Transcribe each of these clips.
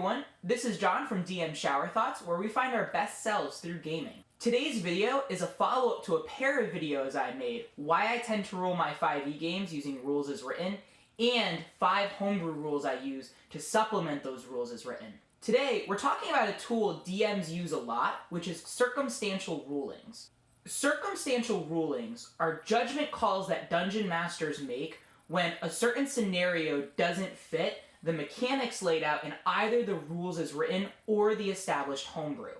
everyone, this is John from DM Shower Thoughts, where we find our best selves through gaming. Today's video is a follow-up to a pair of videos I made, why I tend to rule my 5e games using rules as written, and 5 homebrew rules I use to supplement those rules as written. Today, we're talking about a tool DMs use a lot, which is circumstantial rulings. Circumstantial rulings are judgment calls that dungeon masters make when a certain scenario doesn't fit the mechanics laid out in either the rules as written or the established homebrew.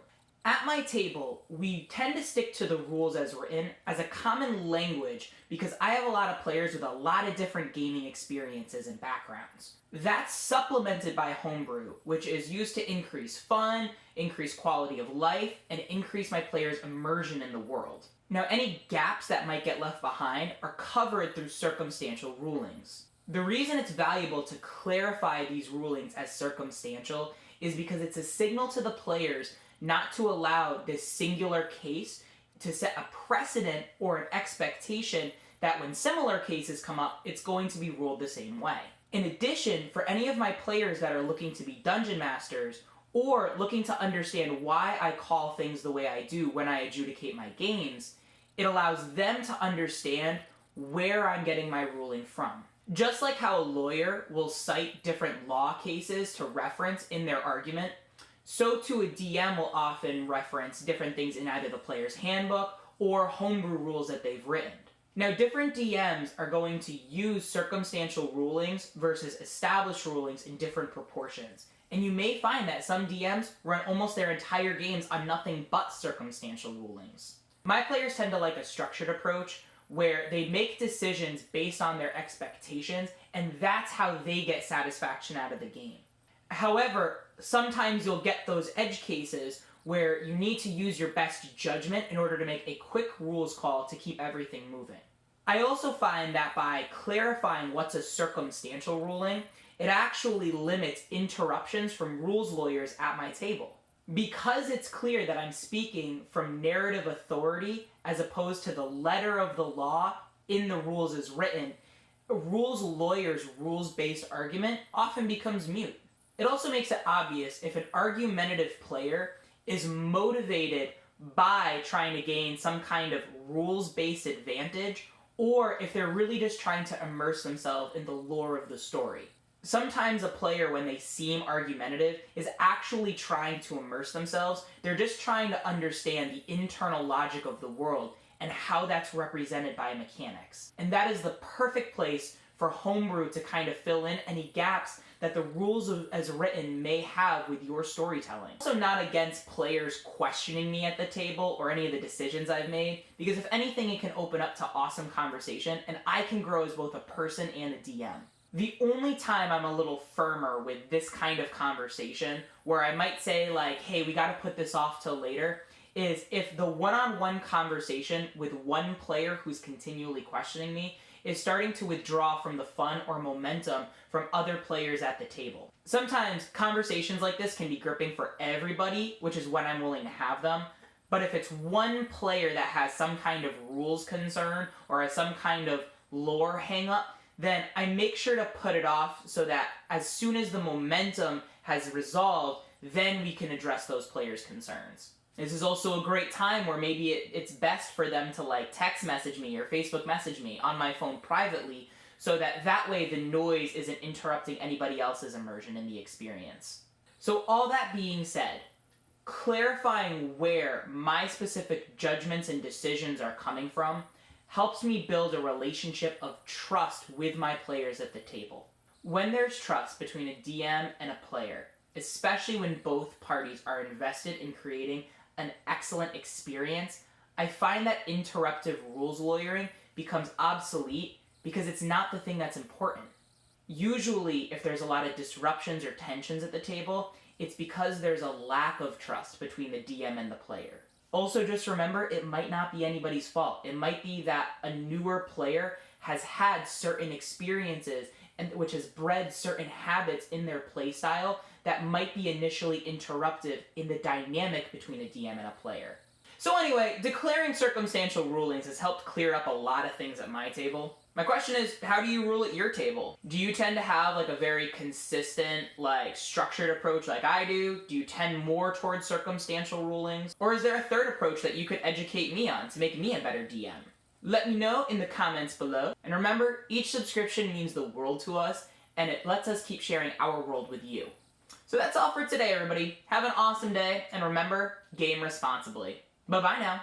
At my table, we tend to stick to the rules as written as a common language because I have a lot of players with a lot of different gaming experiences and backgrounds. That's supplemented by homebrew, which is used to increase fun, increase quality of life, and increase my players' immersion in the world. Now, any gaps that might get left behind are covered through circumstantial rulings. The reason it's valuable to clarify these rulings as circumstantial is because it's a signal to the players not to allow this singular case to set a precedent or an expectation that when similar cases come up, it's going to be ruled the same way. In addition, for any of my players that are looking to be dungeon masters or looking to understand why I call things the way I do when I adjudicate my games, it allows them to understand where I'm getting my ruling from. Just like how a lawyer will cite different law cases to reference in their argument, so too a DM will often reference different things in either the player's handbook or homebrew rules that they've written. Now, different DMs are going to use circumstantial rulings versus established rulings in different proportions. And you may find that some DMs run almost their entire games on nothing but circumstantial rulings. My players tend to like a structured approach where they make decisions based on their expectations, and that's how they get satisfaction out of the game. However, sometimes you'll get those edge cases where you need to use your best judgment in order to make a quick rules call to keep everything moving. I also find that by clarifying what's a circumstantial ruling, it actually limits interruptions from rules lawyers at my table. Because it's clear that I'm speaking from narrative authority as opposed to the letter of the law in the rules as written, a rules lawyer's rules-based argument often becomes mute. It also makes it obvious if an argumentative player is motivated by trying to gain some kind of rules-based advantage, or if they're really just trying to immerse themselves in the lore of the story. Sometimes a player, when they seem argumentative, is actually trying to immerse themselves. They're just trying to understand the internal logic of the world and how that's represented by mechanics. And that is the perfect place for homebrew to kind of fill in any gaps that the rules as written may have with your storytelling. I'm also not against players questioning me at the table or any of the decisions I've made, because if anything, it can open up to awesome conversation, and I can grow as both a person and a DM. The only time I'm a little firmer with this kind of conversation, where I might say like, hey, we gotta put this off till later, is if the one-on-one conversation with one player who's continually questioning me is starting to withdraw from the fun or momentum from other players at the table. Sometimes conversations like this can be gripping for everybody, which is when I'm willing to have them. But if it's one player that has some kind of rules concern or has some kind of lore hang-up, then I make sure to put it off so that as soon as the momentum has resolved, then we can address those players' concerns. This is also a great time where maybe it's best for them to like text message me or Facebook message me on my phone privately, so that way the noise isn't interrupting anybody else's immersion in the experience. So all that being said, clarifying where my specific judgments and decisions are coming from helps me build a relationship of trust with my players at the table. When there's trust between a DM and a player, especially when both parties are invested in creating an excellent experience, I find that interruptive rules lawyering becomes obsolete because it's not the thing that's important. Usually, if there's a lot of disruptions or tensions at the table, it's because there's a lack of trust between the DM and the player. Also, just remember, it might not be anybody's fault. It might be that a newer player has had certain experiences and which has bred certain habits in their playstyle that might be initially interruptive in the dynamic between a DM and a player. So anyway, declaring circumstantial rulings has helped clear up a lot of things at my table. My question is, how do you rule at your table? Do you tend to have like a very consistent, structured approach like I do? Do you tend more towards circumstantial rulings? Or is there a third approach that you could educate me on to make me a better DM? Let me know in the comments below. And remember, each subscription means the world to us, and it lets us keep sharing our world with you. So that's all for today, everybody. Have an awesome day, and remember, game responsibly. Bye-bye now.